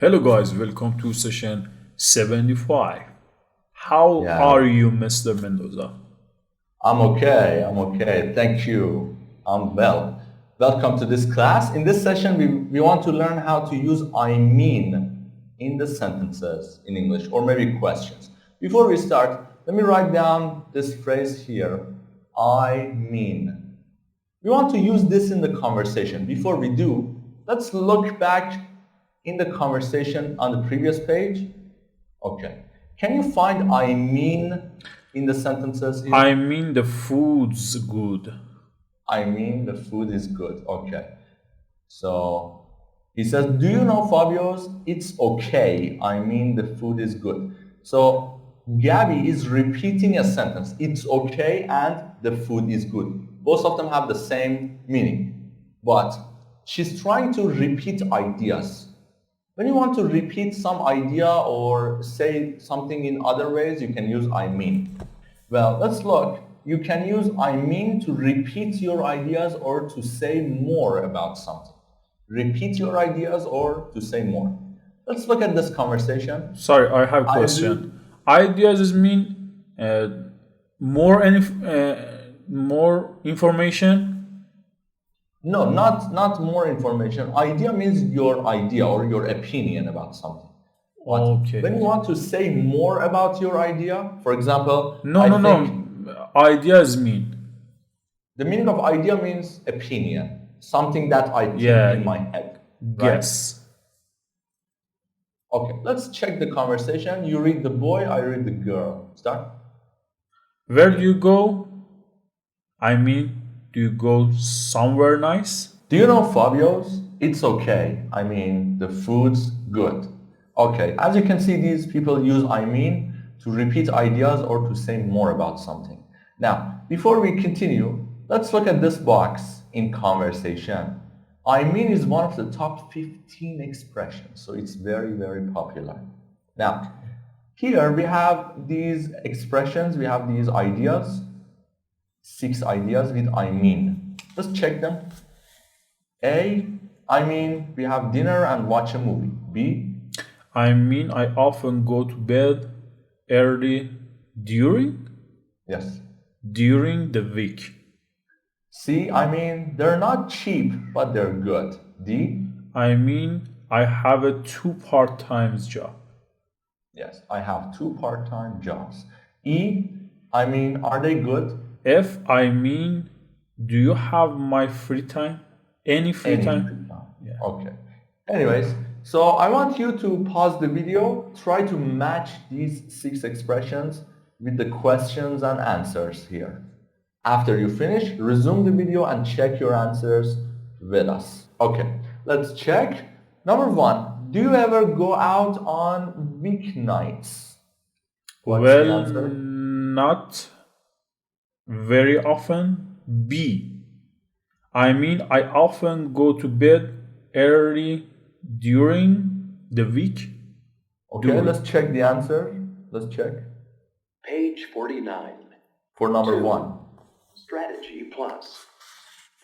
Hello, guys, welcome to session 75. How Yeah, are you, Mr. Mendoza? I'm okay. I'm okay. Thank you. I'm well. Welcome to this class. In this session, we want to learn how to use I mean in the sentences in English or maybe questions. Before we start, let me write down this phrase here. I mean. We want to use this in the conversation. Before we do, let's look back in the conversation on the previous page. Okay. Can you find I mean in the sentences I here? mean, the food's good. I mean the food is good. Okay. So he says, do you know Fabio's? It's okay. I mean the food is good. So Gabby is repeating a sentence. It's okay and the food is good. Both of them have the same meaning. But she's trying to repeat ideas. When you want to repeat some idea or say something in other ways, you can use I mean. Well, let's look. You can use I mean to repeat your ideas or to say more about something. Repeat your ideas or to say more. Let's look at this conversation. Sorry, I have a I do. question. Ideas is mean more more information. No, not more information. Idea means your idea or your opinion about something. But Okay. when you want to say more about your idea, for example, No, I no, think no. Ideas mean. the meaning of idea means opinion, something that I think Yeah, in my head, right? guess. Okay, let's check the conversation. You read the boy, I read the girl. Start. Where do you go? I mean, do you go somewhere nice? Do you know Fabio's? It's okay. I mean, the food's good. Okay, as you can see, these people use I mean to repeat ideas or to say more about something. Now, before we continue, let's look at this box in conversation. I mean is one of the top 15 expressions, so it's very, very popular. Now, here we have these expressions, we have these ideas, 6 ideas with I mean. Let's check them. A, I mean, we have dinner and watch a movie. B, I mean, I often go to bed early during yes. during the week. C, I mean, they're not cheap, but they're good. D, I mean, I have a two part-time job. yes, I have 2 part-time jobs. E, I mean, are they good? If I mean, do you have my free time? Any free Any free time? time. Yeah. Okay. Anyways, so I want you to pause the video, try to match these 6 expressions with the questions and answers here. After you finish, resume the video and check your answers with us. Okay, let's check. Number 1, do you ever go out on weeknights? What's the Well, answer? not very often. B. I mean, I often go to bed early during the week. Okay, let's During. check the answer. Let's check. Page 49. For number 2. 1. Strategy Plus.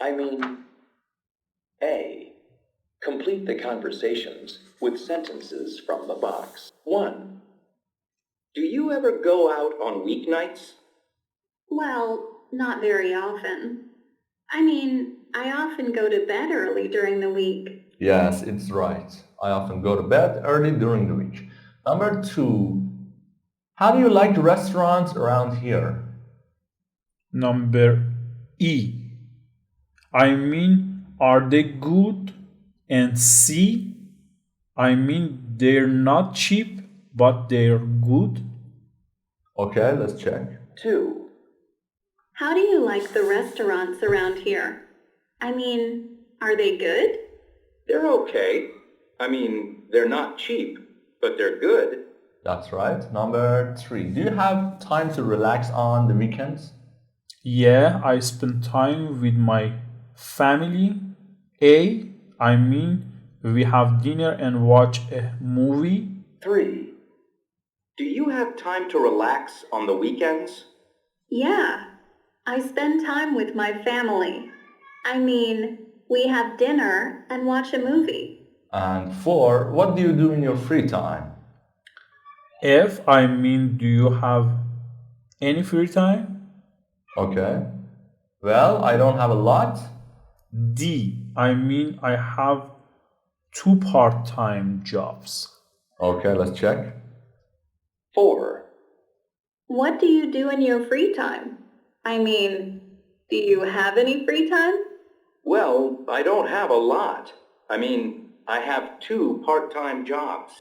I mean, A. Complete the conversations with sentences from the box. 1. Do you ever go out on weeknights? Well, not very often. I mean, I often go to bed early during the week. Yes, it's right. I often go to bed early during the week. Number 2. How do you like restaurants around here? Number E. I mean, are they good? And C. I mean, they're not cheap, but they're good. Okay, let's check. 2. How do you like the restaurants around here? I mean, are they good? They're okay. I mean, they're not cheap, but they're good. That's right. Number 3. Do you have time to relax on the weekends? Yeah, I spend time with my family. A. I mean, we have dinner and watch a movie. 3. Do you have time to relax on the weekends? Yeah, I spend time with my family. I mean, we have dinner and watch a movie. And 4, what do you do in your free time? F, I mean, do you have any free time? Okay. Well, I don't have a lot. D, I mean, I have 2 part-time jobs. Okay, let's check. 4. What do you do in your free time? I mean, do you have any free time? Well, I don't have a lot. I mean, I have 2 part-time jobs.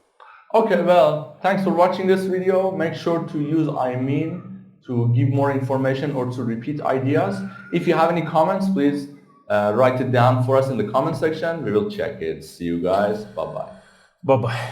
Okay, well, thanks for watching this video. Make sure to use I mean to give more information or to repeat ideas. If you have any comments, please write it down for us in the comment section. We will check it. See you guys. Bye-bye. Bye-bye.